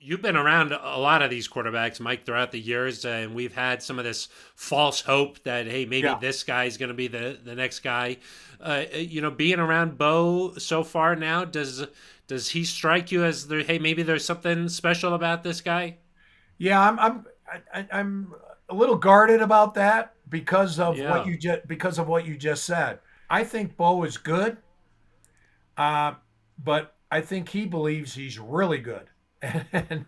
You've been around a lot of these quarterbacks, Mike, throughout the years, and we've had some of this false hope that, hey, maybe Yeah. this guy's going to be the next guy. Being around Bo so far now, does he strike you as hey, maybe there's something special about this guy? Yeah, I'm a little guarded about that Yeah. because of what you just said. I think Bo is good, uh, but I think he believes he's really good, and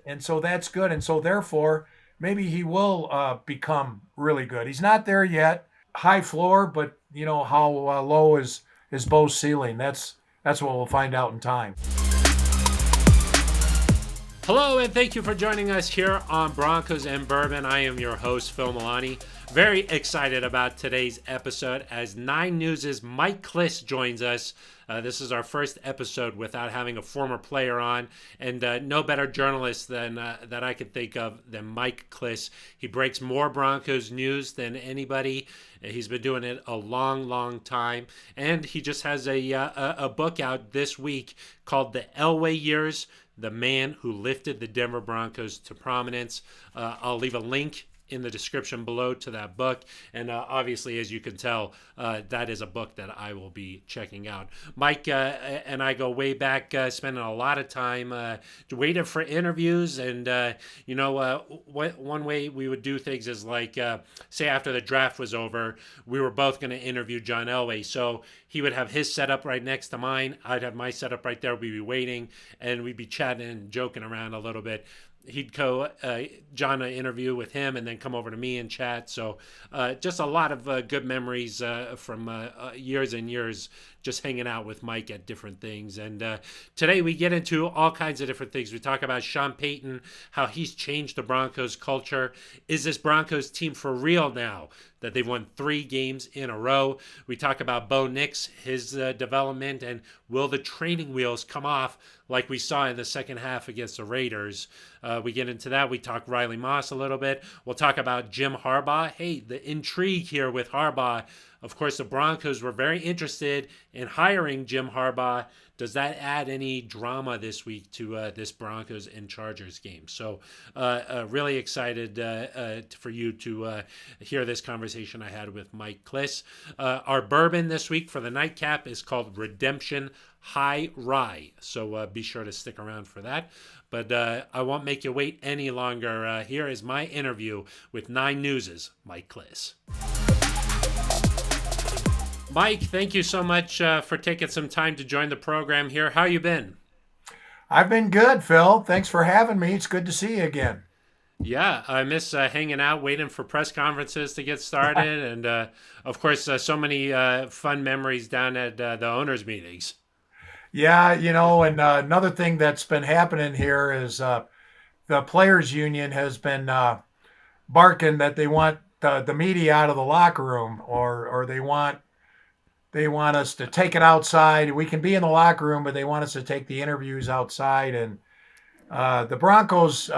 and so that's good, and so therefore maybe he will become really good. He's not there yet, high floor, but how low is Bo's ceiling? That's what we'll find out in time. Hello, and thank you for joining us here on Broncos and Bourbon. I am your host, Phil Milani. Very excited about today's episode as 9 News' Mike Klis joins us. This is our first episode without having a former player on, and no better journalist than that I could think of than Mike Klis. He breaks more Broncos news than anybody. He's been doing it a long, long time, and he just has a book out this week called The Elway Years, the man who lifted the Denver Broncos to prominence. I'll leave a link in the description below to that book. And obviously, as you can tell, that is a book that I will be checking out. Mike and I go way back, spending a lot of time waiting for interviews. And, one way we would do things is like, say after the draft was over, we were both going to interview John Elway. So he would have his setup right next to mine. I'd have my setup right there. We'd be waiting and we'd be chatting and joking around a little bit. He'd go John an interview with him and then come over to me and chat. So just a lot of good memories from years and years just hanging out with Mike at different things. And today we get into all kinds of different things. We talk about Sean Payton, how he's changed the Broncos culture. Is this Broncos team for real now that they've won 3 games in a row? We talk about Bo Nix, his development, and will the training wheels come off like we saw in the second half against the Raiders? We get into that. We talk Riley Moss a little bit. We'll talk about Jim Harbaugh. Hey, the intrigue here with Harbaugh. Of course, the Broncos were very interested in hiring Jim Harbaugh. Does that add any drama this week to this Broncos and Chargers game? So really excited for you to hear this conversation I had with Mike Klis. Our bourbon this week for the nightcap is called Redemption High Rye. So be sure to stick around for that. But I won't make you wait any longer. Here is my interview with 9 News' Mike Klis. Mike, thank you so much for taking some time to join the program here. How you been? I've been good, Phil. Thanks for having me. It's good to see you again. Yeah, I miss hanging out, waiting for press conferences to get started. And, of course, so many fun memories down at the owners' meetings. Yeah, and another thing that's been happening here is the players' union has been barking that they want the media out of the locker room, or they want us to take it outside. We can be in the locker room, but they want us to take the interviews outside. And the Broncos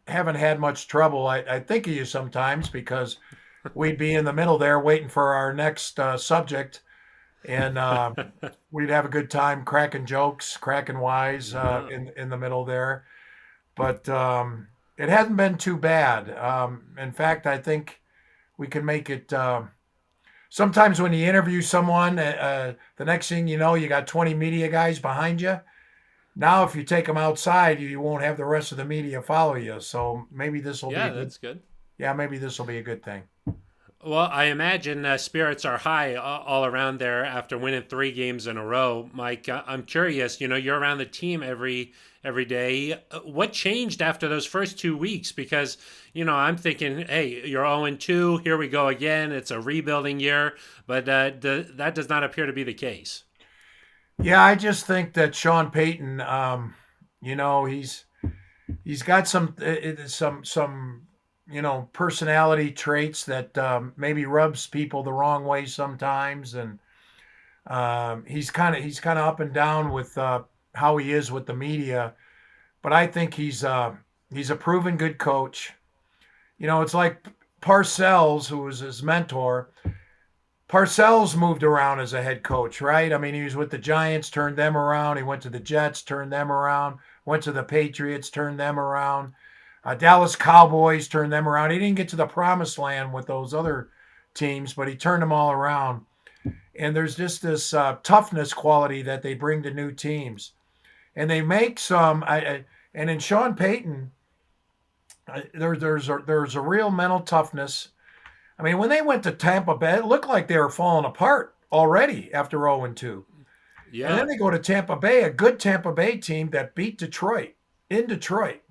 haven't had much trouble. I think of you sometimes because we'd be in the middle there waiting for our next subject, and we'd have a good time cracking jokes, cracking wise Yeah. in the middle there. But it hasn't been too bad. In fact, I think we can make it. Sometimes when you interview someone, the next thing you know, you got 20 media guys behind you. Now, if you take them outside, you won't have the rest of the media follow you. So maybe this will be Yeah, a good. that's good. Yeah, maybe this will be a good thing. Well, I imagine spirits are high all around there after winning 3 games in a row. Mike, I'm curious. You're around the team every day. What changed after those first 2 weeks? Because I'm thinking, hey, you're 0-2. Here we go again. It's a rebuilding year, but that does not appear to be the case. Yeah, I just think that Sean Payton, he's got some personality traits that maybe rubs people the wrong way sometimes, and he's kind of up and down with how he is with the media. But I think he's a proven good coach. It's like Parcells, who was his mentor. Parcells moved around as a head coach, right? I mean, he was with the Giants, turned them around. He went to the Jets, turned them around. Went to the Patriots, turned them around. Dallas Cowboys turned them around. He didn't get to the promised land with those other teams, but he turned them all around. And there's just this toughness quality that they bring to new teams. And they make some, and in Sean Payton, there's a real mental toughness. I mean, when they went to Tampa Bay, it looked like they were falling apart already after 0-2. Yeah. And then they go to Tampa Bay, a good Tampa Bay team that beat Detroit in Detroit.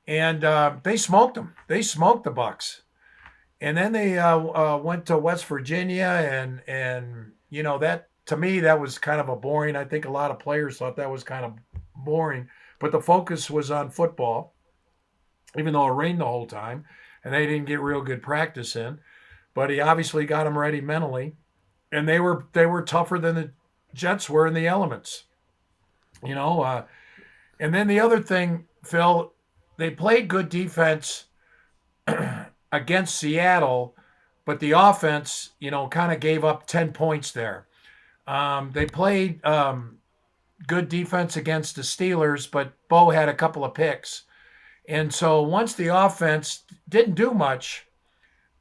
And they smoked them. They smoked the Bucs. And then they went to West Virginia, and you know, that to me that was kind of a boring. I think a lot of players thought that was kind of boring, but the focus was on football, even though it rained the whole time, and they didn't get real good practice in. But he obviously got them ready mentally, and they were tougher than the Jets were in the elements, you know. And then the other thing, Phil, they played good defense against Seattle, but the offense, you know, kind of gave up 10 points there. They played good defense against the Steelers, but Bo had a couple of picks. And so once the offense didn't do much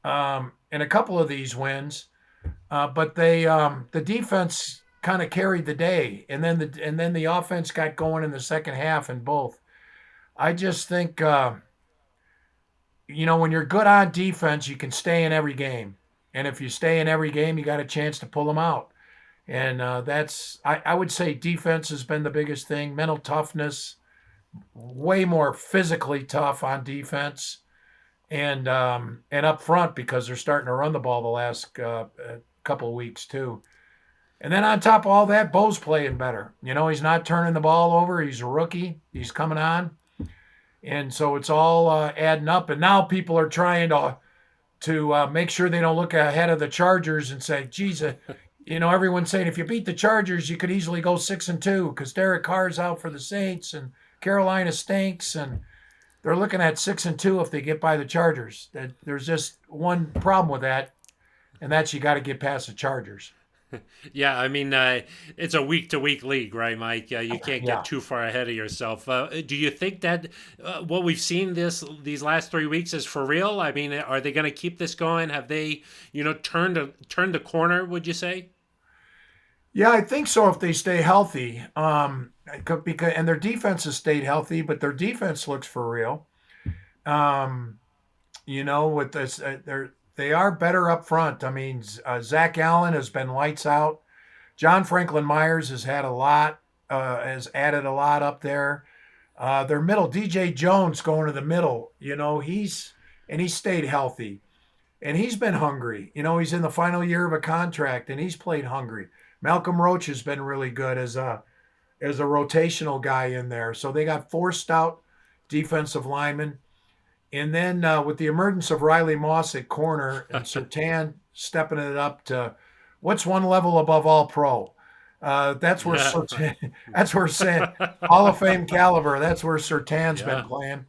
in a couple of these wins, but the defense kind of carried the day, and then the offense got going in the second half in both. I just think you know, when you're good on defense, you can stay in every game. And if you stay in every game, you got a chance to pull them out. And I would say defense has been the biggest thing. Mental toughness, way more physically tough on defense. And up front, because they're starting to run the ball the last couple of weeks too. And then on top of all that, Bo's playing better. You know, he's not turning the ball over. He's a rookie. He's coming on. And so it's all adding up. And now people are trying to make sure they don't look ahead of the Chargers and say, geez, you know, everyone's saying if you beat the Chargers, you could easily go 6-2 because Derek Carr's out for the Saints and Carolina stinks. And they're looking at 6-2 if they get by the Chargers. There's just one problem with that, and that's you got to get past the Chargers. Yeah, I mean, it's a week-to-week league, right, Mike? You can't get too far ahead of yourself. Do you think that what we've seen these last 3 weeks is for real? I mean, are they going to keep this going? Have they, you know, turned the corner, would you say? Yeah, I think so if they stay healthy. Because and their defense has stayed healthy, but their defense looks for real. You know, with this, they are better up front. I mean, Zach Allen has been lights out. John Franklin Myers has added a lot up there. Their middle, DJ Jones going to the middle. You know, he's stayed healthy, and he's been hungry. You know, he's in the final year of a contract, and he's played hungry. Malcolm Roach has been really good as a rotational guy in there. So they got 4 stout defensive linemen. And then with the emergence of Riley Moss at corner and Surtain stepping it up to what's one level above all pro. That's where Hall of Fame caliber. That's where Surtain's been playing.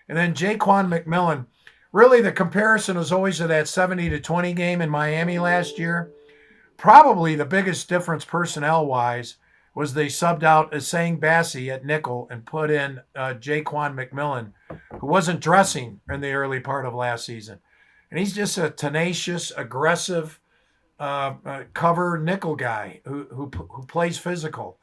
And then Jaquan McMillan. Really, the comparison was always to that 70-20 game in Miami last year. Probably the biggest difference personnel-wise was they subbed out Asang Bassi at nickel and put in Jaquan McMillan, who wasn't dressing in the early part of last season. And he's just a tenacious, aggressive cover nickel guy who plays physical.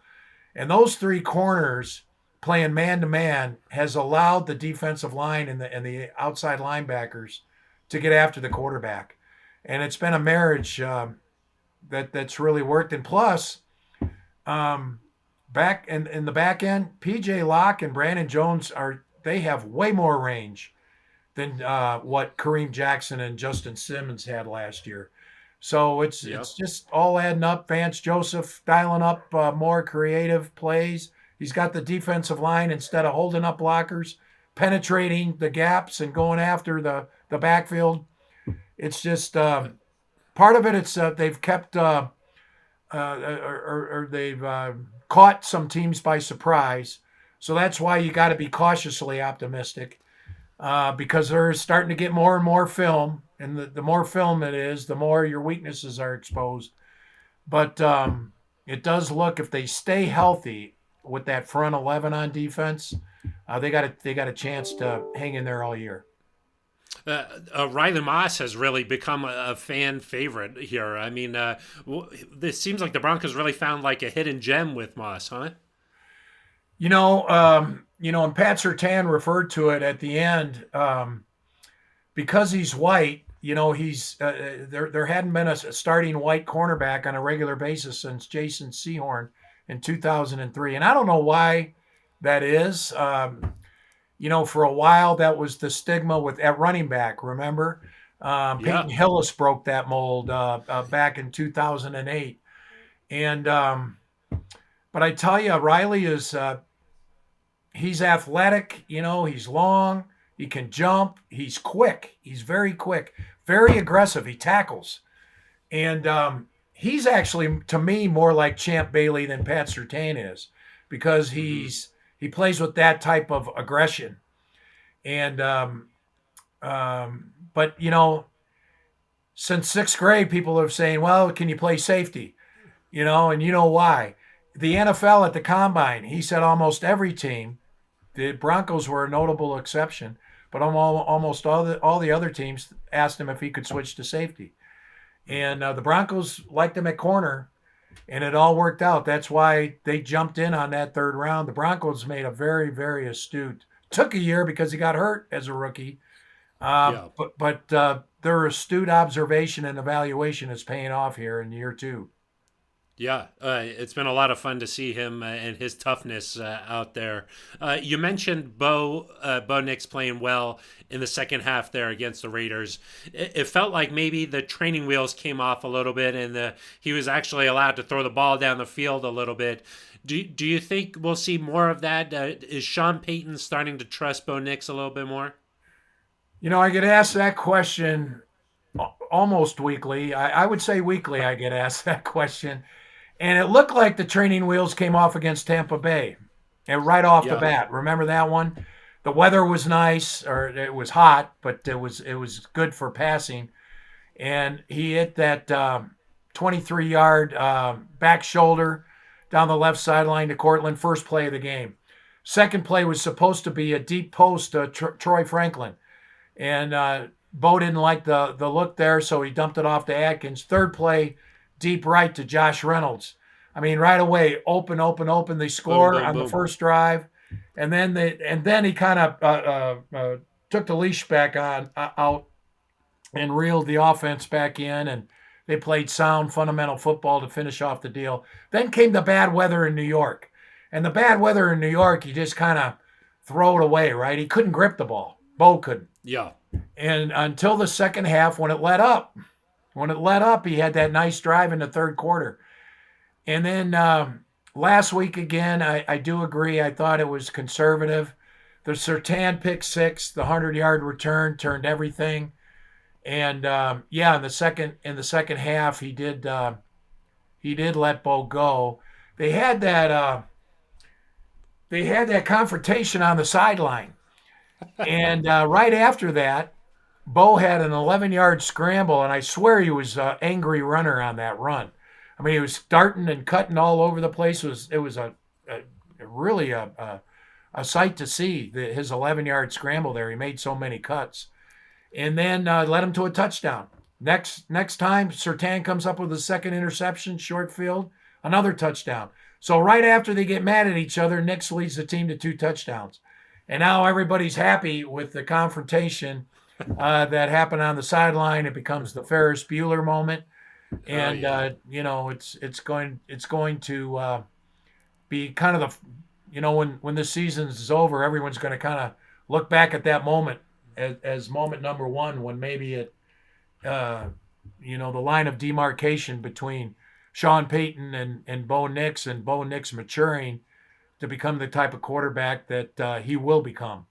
And those 3 corners playing man-to-man has allowed the defensive line and the outside linebackers to get after the quarterback. And it's been a marriage that's really worked. And plus, back in the back end, PJ Locke and Brandon Jones they have way more range than what Kareem Jackson and Justin Simmons had last year. So it's just all adding up. Vance Joseph dialing up more creative plays. He's got the defensive line, instead of holding up blockers, penetrating the gaps and going after the backfield. It's just part of it. It's they've kept or they've caught some teams by surprise. So that's why you got to be cautiously optimistic. because they're starting to get more and more film. And the more film it is, the more your weaknesses are exposed. But it does look, if they stay healthy with that front 11 on defense, they got a chance to hang in there all year. Riley Moss has really become a fan favorite here. I mean, this seems like the Broncos really found like a hidden gem with Moss, huh? And Pat Surtain referred to it at the end, because he's white. He's there hadn't been a starting white cornerback on a regular basis since Jason Sehorn in 2003, and I don't know why that is. For a while that was the stigma at running back. Remember, Yeah. Peyton Hillis broke that mold back in 2008, and but I tell you, Riley is he's athletic. He's long. He can jump. He's quick. He's very quick, very aggressive. He tackles. And he's actually, to me, more like Champ Bailey than Pat Surtain is, because he plays with that type of aggression. And but since sixth grade, people are saying, "Well, can you play safety?" And you know why? The NFL at the combine, he said almost every team. The Broncos were a notable exception, but almost all the other teams asked him if he could switch to safety. And the Broncos liked him at corner, and it all worked out. That's why they jumped in on that third round. The Broncos made a very, very astute. Took a year because he got hurt as a rookie, Yeah. but their astute observation and evaluation is paying off here in year two. Yeah, it's been a lot of fun to see him and his toughness out there. You mentioned Bo Nix playing well in the second half there against the Raiders. It felt like maybe the training wheels came off a little bit, and he was actually allowed to throw the ball down the field a little bit. Do you think we'll see more of that? Is Sean Payton starting to trust Bo Nix a little bit more? I get asked that question almost weekly. I would say weekly I get asked that question. And it looked like the training wheels came off against Tampa Bay, and right off the Yeah. bat. Remember that one? The weather was nice, or it was hot, but it was good for passing. And he hit that 23-yard back shoulder down the left sideline to Cortland, first play of the game. Second play was supposed to be a deep post to Troy Franklin. And Bo didn't like the look there, so he dumped it off to Atkins. Third play, deep right to Josh Reynolds. I mean, right away, open. They score Boom, boom, on the boom. first drive, and then he kind of took the leash back out and reeled the offense back in, and they played sound fundamental football to finish off the deal. Then came the bad weather in New York, and the bad weather in New York, he just kind of throw it away, right? He couldn't grip the ball. Bo couldn't, Yeah. and until the second half when it let up. When it let up, he had that nice drive in the third quarter. And then last week again, I do agree. I thought it was conservative. The Surtain pick six, the 100-yard return turned everything. And in the second half, he did let Bo go. They had that confrontation on the sideline, and right after that, Bo had an 11-yard scramble, and I swear he was an angry runner on that run. I mean, he was darting and cutting all over the place. It was really a sight to see, his 11-yard scramble there. He made so many cuts, and then led him to a touchdown. Next time, Surtain comes up with a second interception, short field, another touchdown. So right after they get mad at each other, Nix leads the team to 2 touchdowns, and now everybody's happy with the confrontation that happened on the sideline. It becomes the Ferris Bueller moment, and yeah. it's going to be kind of when this season is over, everyone's going to kind of look back at that moment as moment number one, when maybe the line of demarcation between Sean Payton and Bo Nix, and Bo Nix maturing to become the type of quarterback that he will become.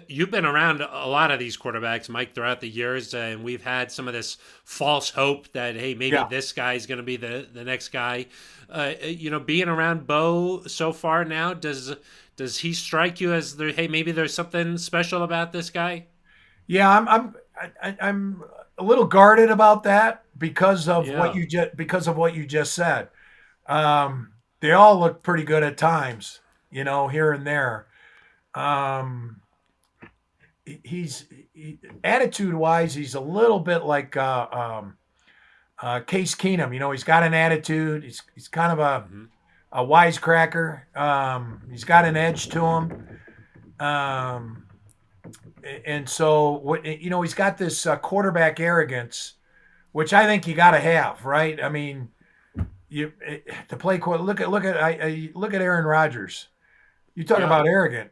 You've been around a lot of these quarterbacks, Mike, throughout the years, and we've had some of this false hope that, hey, maybe Yeah. this guy's going to be the next guy. Being around Bo so far now, does he strike you as hey, maybe there's something special about this guy? Yeah, I'm a little guarded about that because of Yeah. what you just said. They all look pretty good at times, here and there. Um, attitude wise, he's a little bit like Case Keenum. He's got an attitude. He's kind of Hmm. a wisecracker. He's got an edge to him. Um, and so he's got this quarterback arrogance, which I think you got to have, right? I mean, to play look at Aaron Rodgers. You talk Yeah. about arrogant,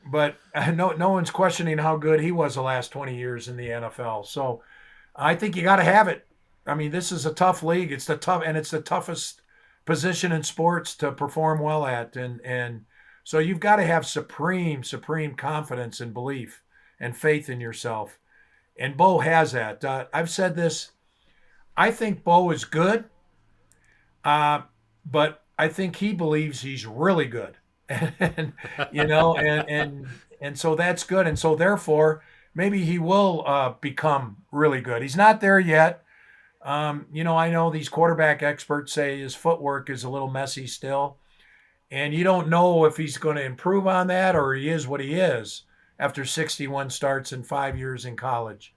but no one's questioning how good he was the last 20 years in the NFL. So I think you got to have it. I mean, this is a tough league. It's the toughest position in sports to perform well at, and so you've got to have supreme confidence and belief and faith in yourself. And Bo has that. I've said this. I think Bo is good, but I think he believes he's really good, and and so that's good. And so therefore, maybe he will become really good. He's not there yet. I know these quarterback experts say his footwork is a little messy still, and you don't know if he's going to improve on that or he is what he is after 61 starts and 5 years in college.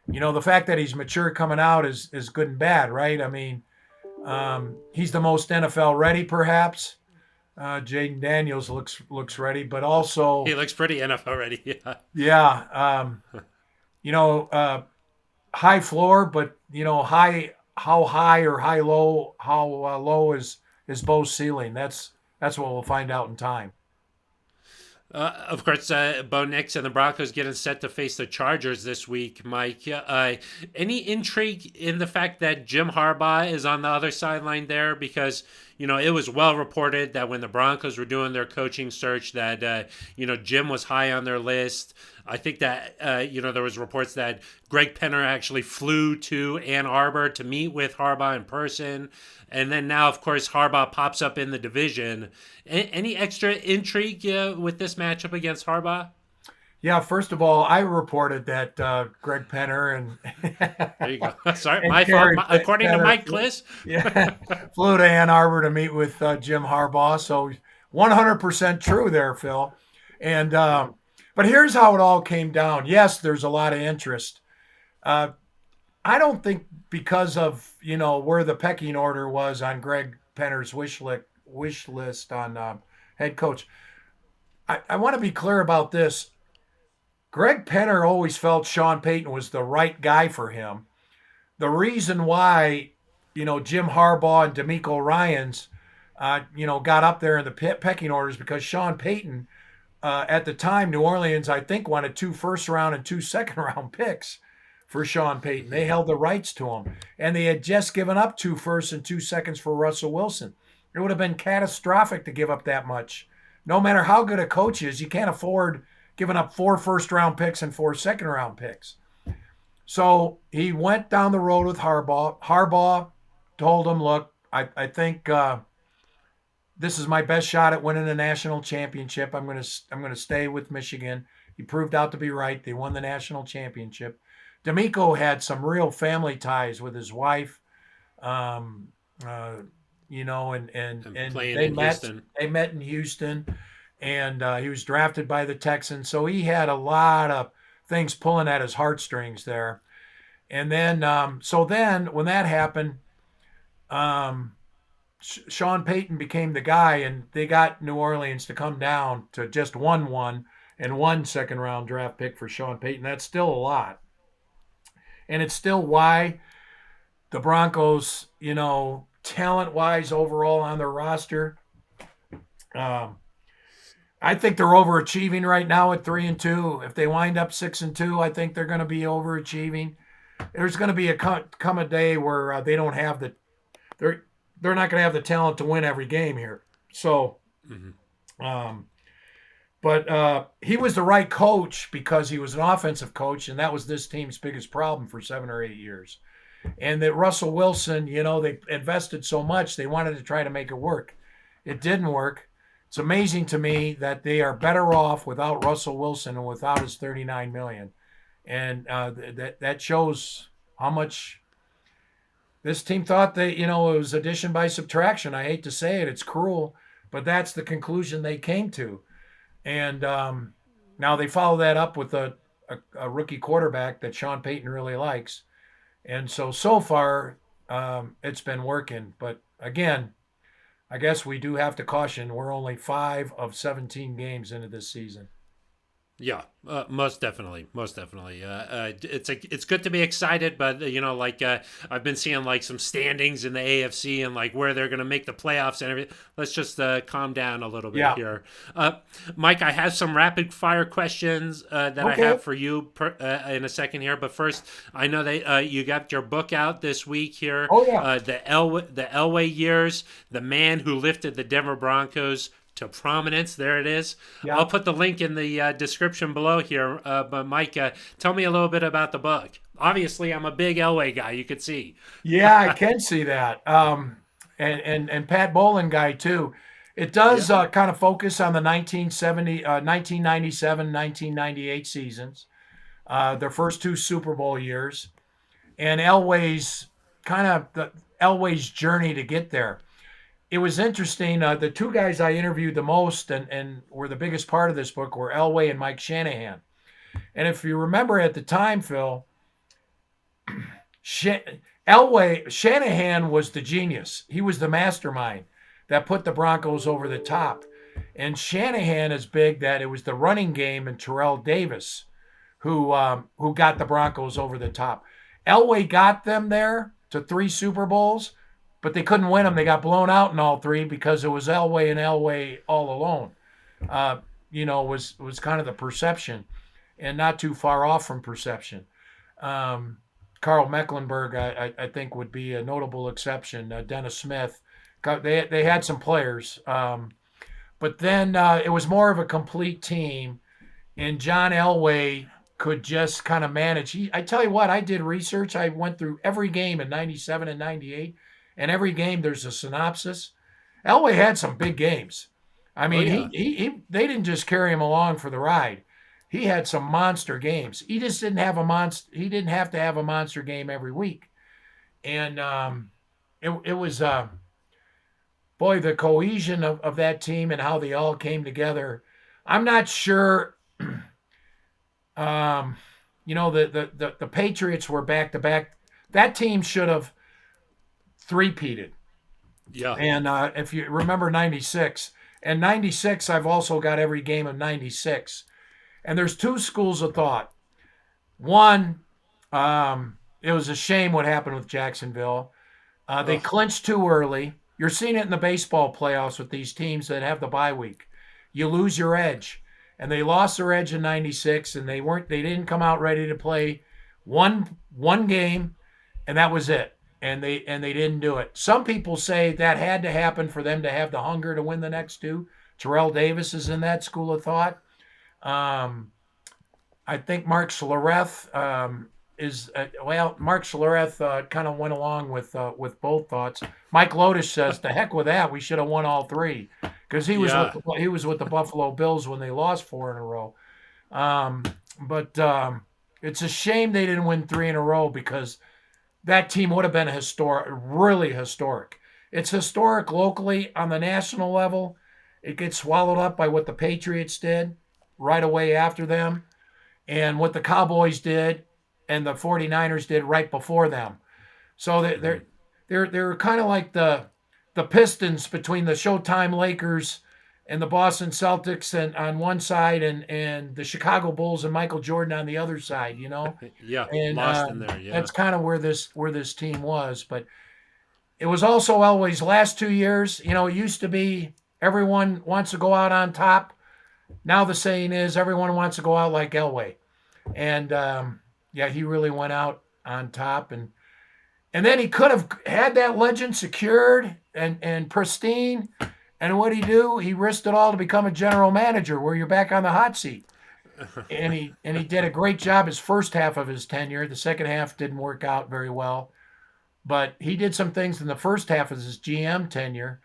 The fact that he's mature coming out is good and bad, right? I mean, he's the most NFL ready, perhaps. Jaden Daniels looks ready, but He also, looks pretty NFL ready. Yeah. yeah, you know, uh, high floor, but how high or high low, how low is Bo's ceiling? That's what we'll find out in time. Of course, Bo Nix and the Broncos getting set to face the Chargers this week, Mike. Any intrigue in the fact that Jim Harbaugh is on the other sideline there? Because, it was well reported that when the Broncos were doing their coaching search that, Jim was high on their list. I think that, there was reports that Greg Penner actually flew to Ann Arbor to meet with Harbaugh in person. And then now, of course, Harbaugh pops up in the division. Any extra intrigue with this matchup against Harbaugh? Yeah, first of all, I reported that Greg Penner and There you go. Sorry, and my fault. Kerry According to Penner Mike Klis. yeah, flew to Ann Arbor to meet with Jim Harbaugh. So 100% true there, Phil. And but here's how it all came down. Yes, there's a lot of interest. Uh, I don't think because of where the pecking order was on Greg Penner's wish list on head coach. I want to be clear about this. Greg Penner always felt Sean Payton was the right guy for him. The reason why, Jim Harbaugh and D'Amico Ryans, got up there in the pecking orders because Sean Payton, at the time, New Orleans, I think, wanted 2 first-round and 2 second-round picks for Sean Payton. They held the rights to him, and they had just given up 2 firsts and 2 seconds for Russell Wilson. It would have been catastrophic to give up that much. No matter how good a coach is, you can't afford giving up 4 first-round picks and 4 second-round picks. So he went down the road with Harbaugh. Harbaugh told him, look, I think this is my best shot at winning a national championship. I'm gonna stay with Michigan. He proved out to be right. They won the national championship. D'Amico had some real family ties with his wife, um, and Playing in Houston. They met in Houston, and he was drafted by the Texans. So he had a lot of things pulling at his heartstrings there. And then, so then when that happened, Sean Payton became the guy, and they got New Orleans to come down to just 1 and 1 second round draft pick for Sean Payton. That's still a lot. And it's still why the Broncos, talent wise overall on their roster, I think they're overachieving right now at 3-2. If they wind up 6-2, I think they're going to be overachieving. There's going to be come a day where they don't have they're not going to have the talent to win every game here. So, Mhm. um, But he was the right coach because he was an offensive coach, and that was this team's biggest problem for 7 or 8 years. And that Russell Wilson, they invested so much, they wanted to try to make it work. It didn't work. It's amazing to me that they are better off without Russell Wilson and without his $39 million. And that shows how much this team thought it was addition by subtraction. I hate to say it, it's cruel, but that's the conclusion they came to. And now they follow that up with a rookie quarterback that Sean Payton really likes. And so far, it's been working. But again, I guess we do have to caution, we're only 5 of 17 games into this season. Yeah, most definitely. It's good to be excited, but I've been seeing like some standings in the AFC and like where they're going to make the playoffs and everything. Let's just calm down a little bit here. Mike, I have some rapid fire questions that I have for you in a second here. But first, I know that you got your book out this week here. Oh yeah, the Elway Years, the man who lifted the Denver Broncos to prominence. There it is. Yeah. I'll put the link in the description below here. But Mike, tell me a little bit about the book. Obviously, I'm a big Elway guy. You could see. Yeah, I can see that. And Pat Bowlen guy too. It does kind of focus on the 1997, 1998 seasons, their first 2 Super Bowl years, and Elway's journey to get there. It was interesting. The 2 guys I interviewed the most and were the biggest part of this book were Elway and Mike Shanahan. And if you remember at the time, Phil, Shanahan was the genius. He was the mastermind that put the Broncos over the top. And Shanahan is big that it was the running game and Terrell Davis who got the Broncos over the top. Elway got them there to 3 Super Bowls, but they couldn't win them. They got blown out in all 3 because it was Elway and Elway all alone. Was kind of the perception, and not too far off from perception. Carl Mecklenburg, I think, would be a notable exception. Dennis Smith, they had some players, but then it was more of a complete team, and John Elway could just kind of manage. I tell you what, I did research. I went through every game in 97 and 98. And every game there's a synopsis. Elway had some big games. I mean, they didn't just carry him along for the ride. He had some monster games. He just didn't have he didn't have to have a monster game every week. And it was the cohesion of that team and how they all came together. I'm not sure. The Patriots were back to back. That team should have three-peated. Yeah. And if you remember 96, and 96, I've also got every game of 96. And there's 2 schools of thought. One, it was a shame what happened with Jacksonville. They clinched too early. You're seeing it in the baseball playoffs with these teams that have the bye week. You lose your edge. And they lost their edge in 96, and they didn't come out ready to play one game, and that was it. And they didn't do it. Some people say that had to happen for them to have the hunger to win the next 2. Terrell Davis is in that school of thought. I think Mark Schlereth Mark Schlereth kind of went along with both thoughts. Mike Lotus says, "The heck with that. We should have won all 3," because he was with the Buffalo Bills when they lost 4 in a row. But it's a shame they didn't win 3 in a row because that team would have been really historic. It's historic locally. On the national level, it gets swallowed up by what the Patriots did right away after them and what the Cowboys did and the 49ers did right before them. So they're kind of like the Pistons between the Showtime Lakers and the Boston Celtics and on one side and the Chicago Bulls and Michael Jordan on the other side, Yeah, and lost in there, yeah. That's kind of where this team was. But it was also Elway's last 2 years. It used to be everyone wants to go out on top. Now the saying is everyone wants to go out like Elway. And, he really went out on top. And then he could have had that legend secured and pristine. And what did he do? He risked it all to become a general manager, where you're back on the hot seat. And he did a great job his first half of his tenure. The second half didn't work out very well, but he did some things in the first half of his GM tenure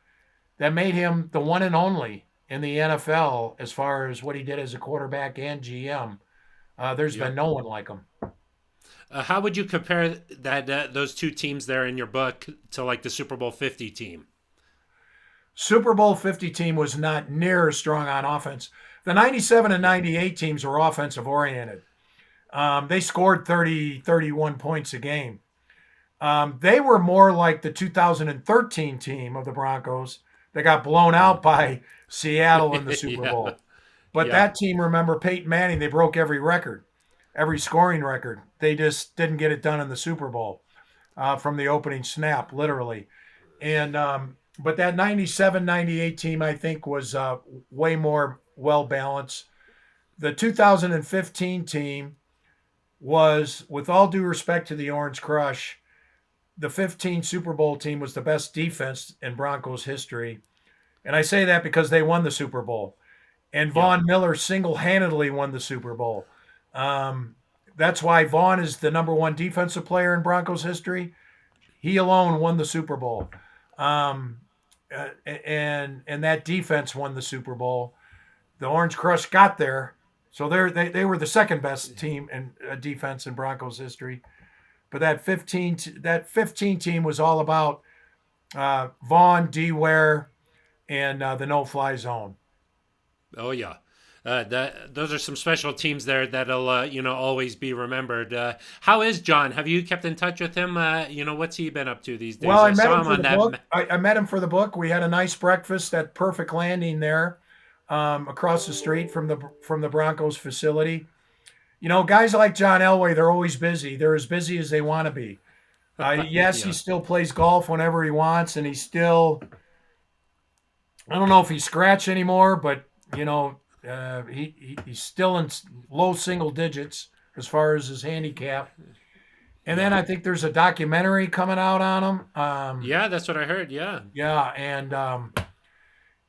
that made him the one and only in the NFL as far as what he did as a quarterback and GM. There's been no one like him. How would you compare those two teams there in your book to like the Super Bowl 50 team? Super Bowl 50 team was not near as strong on offense. The 97 and 98 teams were offensive oriented. They scored 30, 31 points a game. They were more like the 2013 team of the Broncos that got blown out by Seattle in the Super Bowl. But that team, remember Peyton Manning, they broke every record, every scoring record. They just didn't get it done in the Super Bowl from the opening snap, literally. And but that 97, 98 team, I think, was way more well-balanced. The 2015 team was, with all due respect to the Orange Crush, the 15 Super Bowl team was the best defense in Broncos history. And I say that because they won the Super Bowl. And Von Miller single-handedly won the Super Bowl. That's why Vaughn is the number one defensive player in Broncos history. He alone won the Super Bowl. And that defense won the Super Bowl. The Orange Crush got there. So they were the second best team in defense in Broncos history. But that 15 team was all about Vaughn, D. Ware, and the no-fly zone. Oh yeah, those are some special teams there that'll always be remembered. How is John? Have you kept in touch with him? What's he been up to these days? Well, I met him for the book. I met him for the book. We had a nice breakfast at Perfect Landing there, across the street from the Broncos facility. Guys like John Elway, they're always busy. They're as busy as they want to be. Yes, he still plays golf whenever he wants, and he's still, I don't know if he's scratch anymore, but, he's still in low single digits as far as his handicap. And then I think there's a documentary coming out on him. Yeah, that's what I heard, yeah. Yeah, and,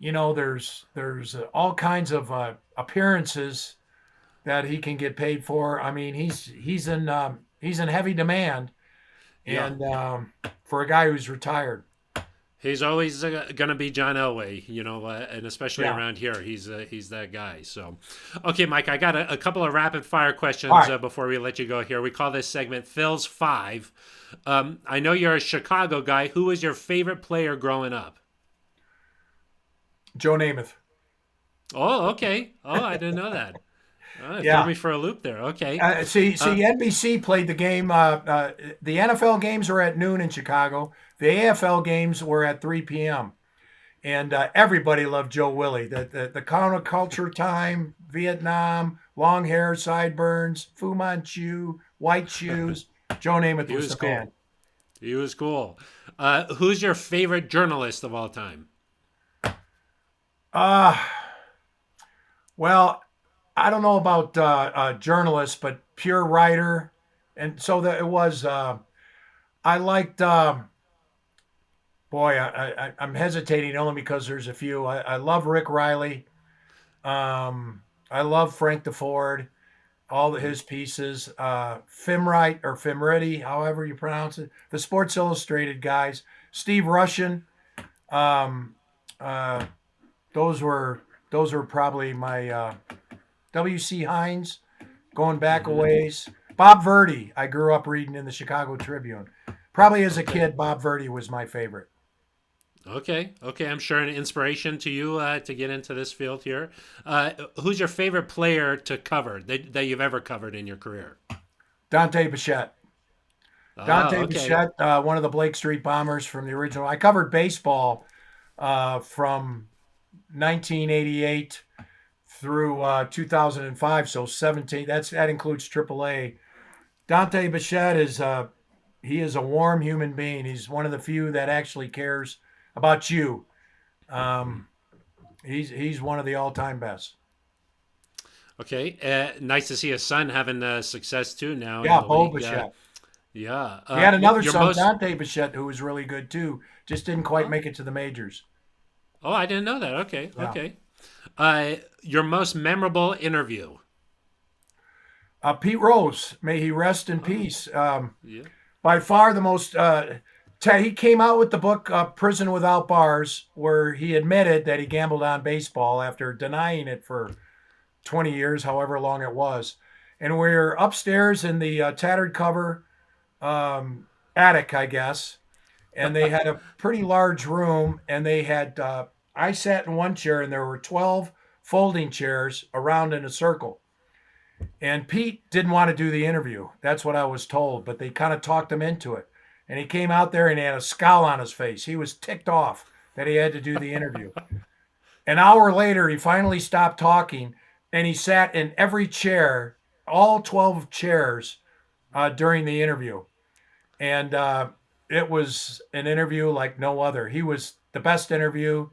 there's all kinds of appearances that he can get paid for. I mean, he's in heavy demand, and for a guy who's retired, he's always going to be John Elway, and especially around here, he's that guy. So, okay, Mike, I got a couple of rapid fire questions before we let you go here. We call this segment Phil's Five. I know you're a Chicago guy. Who was your favorite player growing up? Joe Namath. Oh, okay. Oh, I didn't know that. Threw me for a loop there. Okay. NBC played the game. The NFL games were at noon in Chicago. The AFL games were at 3 p.m. And everybody loved Joe Willie. The counterculture time, Vietnam, long hair, sideburns, Fu Manchu, white shoes. Joe Namath was the man. He was cool. Who's your favorite journalist of all time? Well, I don't know about journalists, but pure writer. And so that it was, I liked, I'm hesitating only because there's a few. I love Rick Riley. I love Frank DeFord, all of his pieces. Fimwright or Fimready, however you pronounce it. The Sports Illustrated guys. Steve Rushin. Those were probably my W.C. Hines, going back a ways. Bob Verdi, I grew up reading in the Chicago Tribune. Probably as a kid, Bob Verdi was my favorite. Okay. I'm sure an inspiration to you to get into this field here. Who's your favorite player to cover that you've ever covered in your career? Dante Bichette. Bichette, one of the Blake Street Bombers from the original. I covered baseball from 1988 through 2005, so 17. That includes AAA. Dante Bichette is he is a warm human being. He's one of the few that actually cares about you. He's one of the all-time best. Okay, nice to see his son having success too now. Yeah, Bo Bichette. Yeah, he had another son, Dante Bichette, who was really good too. Just didn't quite make it to the majors. Oh, I didn't know that. Okay, Yeah. okay. Your most memorable interview? Pete Rose, may he rest in peace. Yeah. By far the most. He came out with the book "Prison Without Bars," where he admitted that he gambled on baseball after denying it for 20 years, however long it was. And we're upstairs in the tattered cover attic, I guess. And they had a pretty large room, and they had. I sat in one chair, and there were 12 folding chairs around in a circle. And Pete didn't want to do the interview. That's what I was told, but they kind of talked him into it. And he came out there and he had a scowl on his face. He was ticked off that he had to do the interview. An hour later, he finally stopped talking, and he sat in every chair, all 12 chairs, during the interview. And it was an interview like no other. He was the best interview.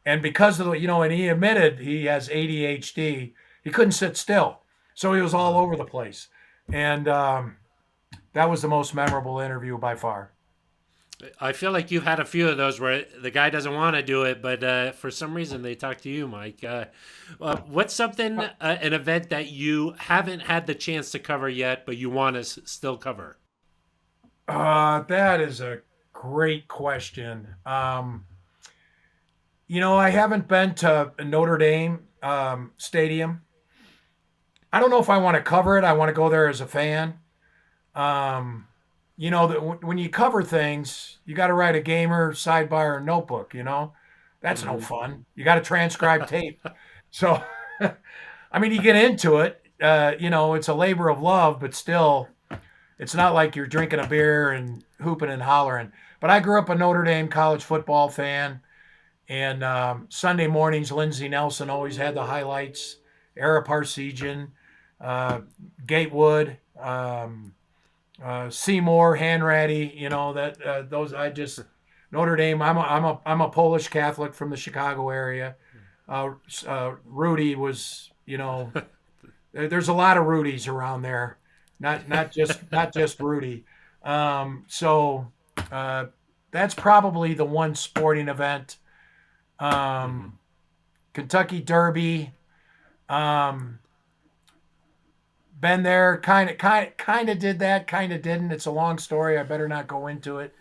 And because of the, and he admitted he has ADHD, he couldn't sit still. So he was all over the place. And that was the most memorable interview by far. I feel like you've had a few of those where the guy doesn't want to do it, but for some reason they talk to you, Mike. What's something, an event that you haven't had the chance to cover yet, but you want to still cover? That is a great question. I haven't been to Notre Dame Stadium. I don't know if I want to cover it. I want to go there as a fan. When you cover things, you got to write a gamer, sidebar, or notebook, That's no fun. You got to transcribe tape. So, you get into it. It's a labor of love, but still, it's not like you're drinking a beer and hooping and hollering. But I grew up a Notre Dame college football fan. And Sunday mornings, Lindsey Nelson always had the highlights. Ara Parsegian, Gatewood, Seymour, Hanratty, those Notre Dame. I'm a Polish Catholic from the Chicago area. Rudy was, there's a lot of Rudys around there, not just Rudy. So that's probably the one sporting event. Kentucky Derby. Been there, kind of did that, kind of didn't. It's a long story. I better not go into it.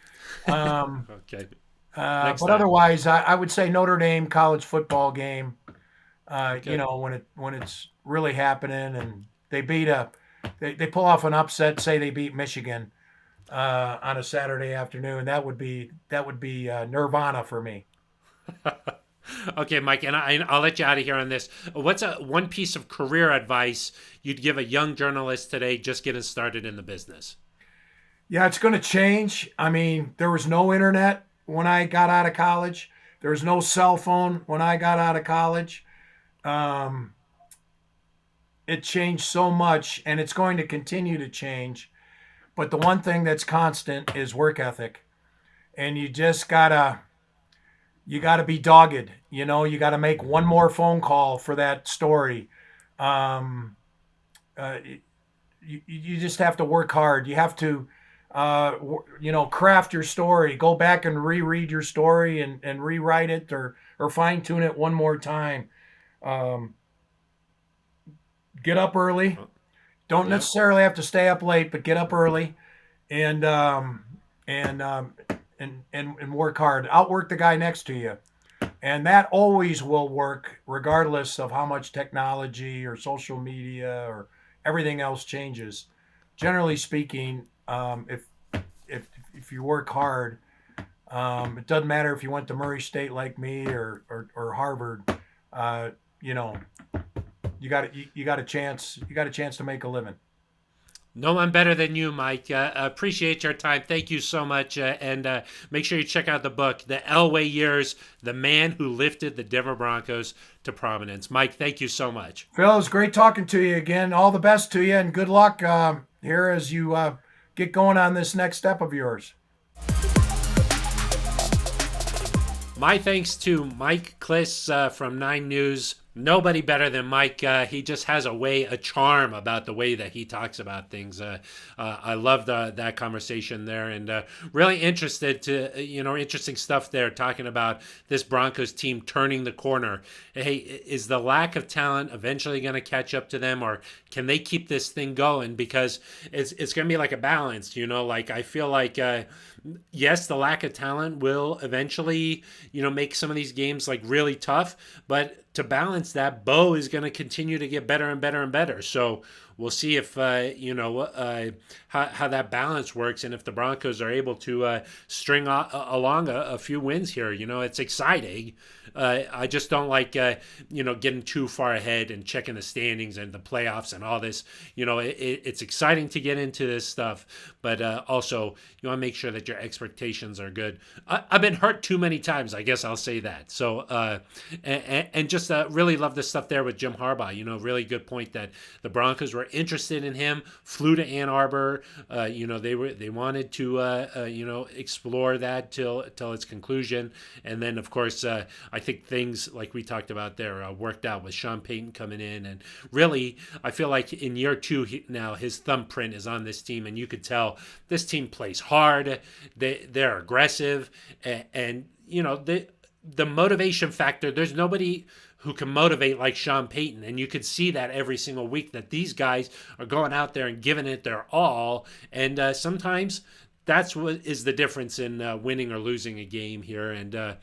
Okay. But otherwise, I would say Notre Dame college football game. Okay. When it's really happening, and they they pull off an upset. Say they beat Michigan on a Saturday afternoon. That would be nirvana for me. Okay, Mike, and I'll let you out of here on this. What's one piece of career advice you'd give a young journalist today just getting started in the business? Yeah, it's going to change. There was no internet when I got out of college. There was no cell phone when I got out of college. It changed so much, and it's going to continue to change. But the one thing that's constant is work ethic. And you just gotta be dogged. You got to make one more phone call for that story. You just have to work hard. You have to, craft your story. Go back and reread your story and rewrite it or fine tune it one more time. Get up early. Don't necessarily have to stay up late, but get up early and work hard. Outwork the guy next to you. And that always will work regardless of how much technology or social media or everything else changes. Generally speaking, if you work hard, it doesn't matter if you went to Murray State like me or Harvard, you got a chance to make a living. No one better than you, Mike. Appreciate your time. Thank you so much. And make sure you check out the book, The Elway Years, The Man Who Lifted the Denver Broncos to Prominence. Mike, thank you so much. Phil, it was great talking to you again. All the best to you, and good luck here as you get going on this next step of yours. My thanks to Mike Klis from 9 News Nobody better than Mike. He just has a charm about the way that he talks about things. I love that conversation there, and really interesting stuff there, talking about this Broncos team turning the corner. Hey, is the lack of talent eventually going to catch up to them, or can they keep this thing going? Because it's going to be like a balance, like I feel like, yes, the lack of talent will eventually, make some of these games like really tough, but to balance that, Bo is going to continue to get better and better and better. So we'll see if how that balance works, and if the Broncos are able to string along a few wins here. It's exciting. I just don't like getting too far ahead and checking the standings and the playoffs and all this. It's exciting to get into this stuff, but also you want to make sure that your expectations are good. I've been hurt too many times, I guess I'll say that. So and just really love the stuff there with Jim Harbaugh. Really good point that the Broncos were interested in him, flew to Ann Arbor. They wanted to explore that till its conclusion, and then of course I think things like we talked about there worked out with Sean Payton coming in, and really I feel like in year two now his thumbprint is on this team, and you could tell this team plays hard. They're aggressive, and the motivation factor. There's nobody who can motivate like Sean Payton. And you could see that every single week that these guys are going out there and giving it their all. And sometimes that's what is the difference in winning or losing a game here. And,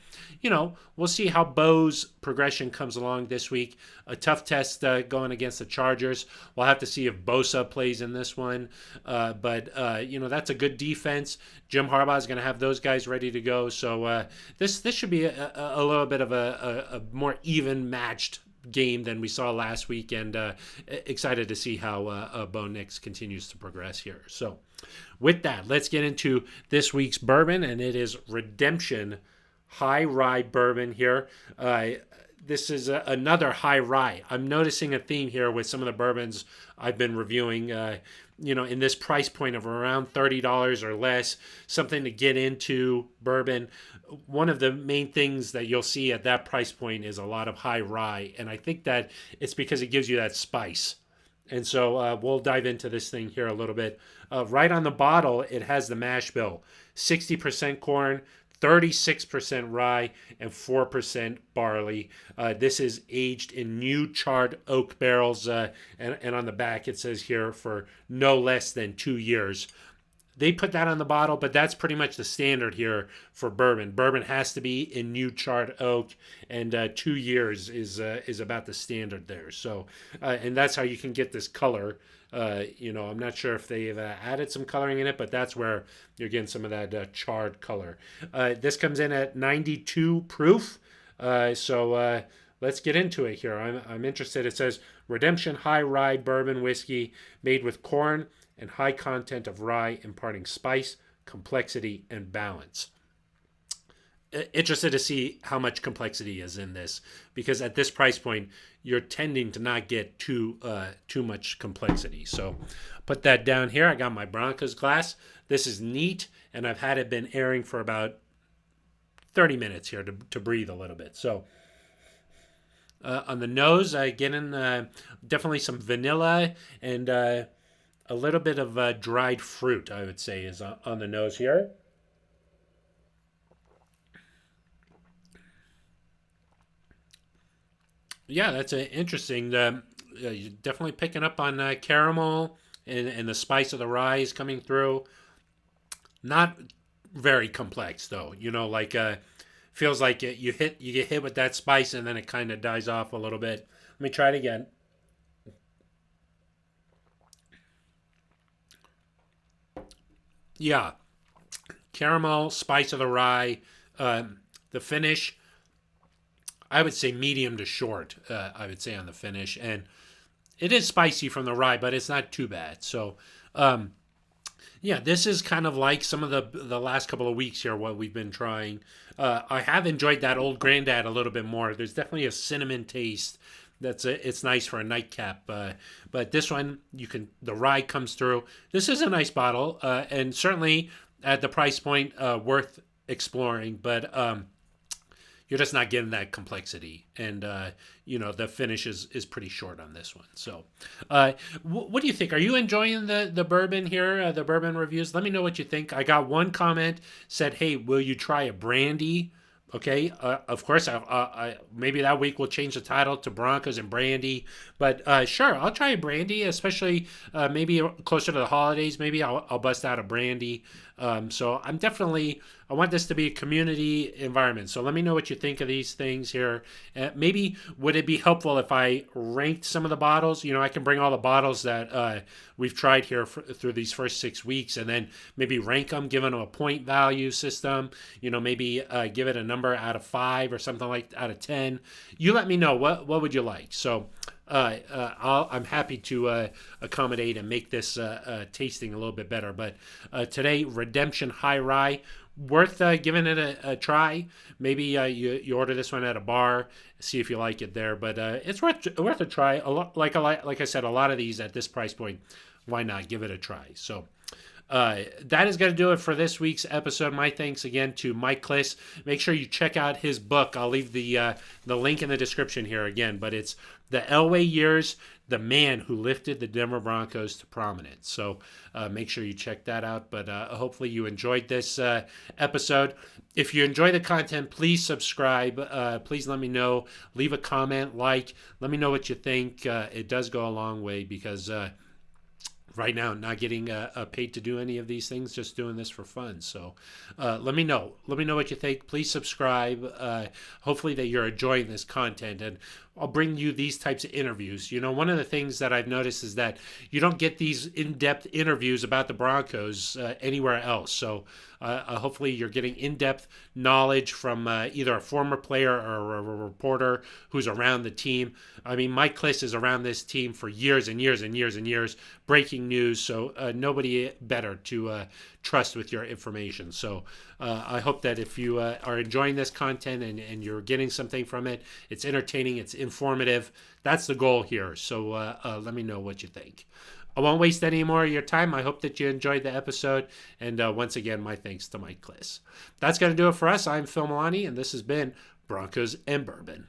we'll see how Bo's progression comes along this week. A tough test going against the Chargers. We'll have to see if Bosa plays in this one. But that's a good defense. Jim Harbaugh is going to have those guys ready to go. So this should be a little bit of a more even matched game than we saw last week, and excited to see how Bo Nix continues to progress here. So with that, let's get into this week's bourbon, and it is Redemption High Rye bourbon here. This is another High Rye. I'm noticing a theme here with some of the bourbons I've been reviewing, in this price point of around $30 or less, something to get into bourbon. One of the main things that you'll see at that price point is a lot of High Rye, and I think that it's because it gives you that spice. And so we'll dive into this thing here a little bit. Right on the bottle, it has the mash bill. 60% corn, 36% rye, and 4% barley. This is aged in new charred oak barrels, and on the back it says here for no less than 2 years. They put that on the bottle, but that's pretty much the standard here for bourbon. Bourbon has to be in new charred oak, and 2 years is about the standard there. So, and that's how you can get this color. I'm not sure if they've added some coloring in it, but that's where you're getting some of that charred color. This comes in at 92 proof. So let's get into it here. I'm interested. It says Redemption High Rye Bourbon Whiskey made with corn and high content of rye, imparting spice, complexity, and balance. Interested to see how much complexity is in this, because at this price point you're tending to not get too much complexity. So put that down here. I got my Broncos glass. This is neat, and I've had it been airing for about 30 minutes here to breathe a little bit. So on the nose, I get in definitely some vanilla and a little bit of dried fruit, I would say, is on the nose here. Yeah, that's interesting. You're definitely picking up on caramel and the spice of the rye is coming through. Not very complex though. Feels like you get hit with that spice and then it kind of dies off a little bit. Let me try it again. Yeah, caramel, spice of the rye, the finish. I would say medium to short, I would say on the finish. And it is spicy from the rye, but it's not too bad. So, this is kind of like some of the last couple of weeks here, what we've been trying. I have enjoyed that Old Granddad a little bit more. There's definitely a cinnamon taste. It's nice for a nightcap. But this one, the rye comes through. This is a nice bottle, and certainly at the price point, worth exploring. But you're just not getting that complexity. And, the finish is pretty short on this one. So what do you think? Are you enjoying the bourbon here, the bourbon reviews? Let me know what you think. I got one comment said, hey, will you try a brandy? Okay, of course, maybe that week we'll change the title to Broncos and Brandy. But sure, I'll try a Brandy, especially maybe closer to the holidays. Maybe I'll bust out a Brandy. So I want this to be a community environment. So let me know what you think of these things here. Maybe would it be helpful if I ranked some of the bottles? I can bring all the bottles that we've tried here through these first 6 weeks, and then maybe rank them, give them a point value system. Maybe give it a number out of 5 or something like out of 10. You let me know what would you like. So I'm happy to accommodate and make this tasting a little bit better. But today, Redemption High Rye, worth giving it a try. Maybe you order this one at a bar, see if you like it there. But it's worth a try. Like I said, a lot of these at this price point, why not give it a try? So. That is going to do it for this week's episode. My thanks again to Mike Klis. Make sure you check out his book. I'll leave the link in the description here again, but it's The Elway Years, the man who lifted the Denver Broncos to prominence. So make sure you check that out. But hopefully you enjoyed this episode. If you enjoy the content, please subscribe. Please let me know. Leave a comment, let me know what you think. It does go a long way because right now, not getting paid to do any of these things, just doing this for fun. So let me know. Let me know what you think. Please subscribe. Hopefully that you're enjoying this content. And I'll bring you these types of interviews. One of the things that I've noticed is that you don't get these in-depth interviews about the Broncos anywhere else. So hopefully you're getting in-depth knowledge from either a former player or a reporter who's around the team. I mean, Mike Klis is around this team for years and years and years and years, breaking news. So nobody better to trust with your information. So I hope that if you are enjoying this content and you're getting something from it, it's entertaining, it's informative. That's the goal here. So let me know what you think. I won't waste any more of your time. I hope that you enjoyed the episode. And once again, my thanks to Mike Klis. That's going to do it for us. I'm Phil Milani, and this has been Broncos and Bourbon.